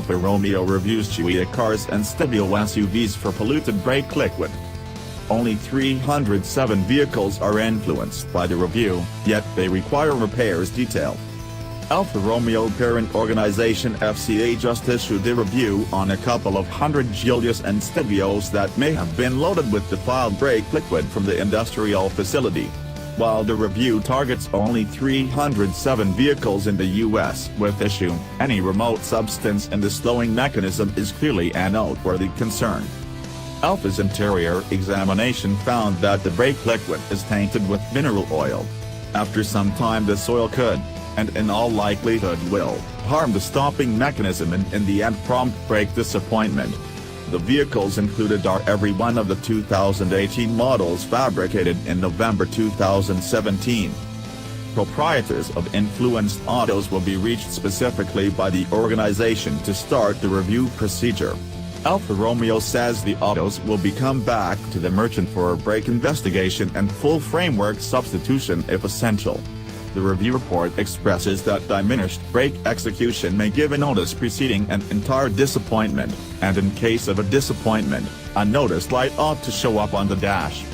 Alfa Romeo reviews Giulia cars and Stelvio SUVs for polluted brake liquid. Only 307 vehicles are influenced by the review, yet they require repairs detail. Alfa Romeo parent organization FCA just issued a review on a couple of hundred Giulias and Stelvios that may have been loaded with defiled brake liquid from the industrial facility. While the review targets only 307 vehicles in the U.S. with issue, any remote substance in the slowing mechanism is clearly a noteworthy concern. Alfa's interior examination found that the brake liquid is tainted with mineral oil. After some time this oil could, and in all likelihood will, harm the stopping mechanism and in the end prompt brake disappointment. The vehicles included are every one of the 2018 models fabricated in November 2017. Proprietors of influenced autos will be reached specifically by the organization to start the review procedure. Alfa Romeo says the autos will be come back to the merchant for a brake investigation and full framework substitution if essential. The review report expresses that diminished brake execution may give a notice preceding an entire disappointment, and in case of a disappointment, a notice light ought to show up on the dash.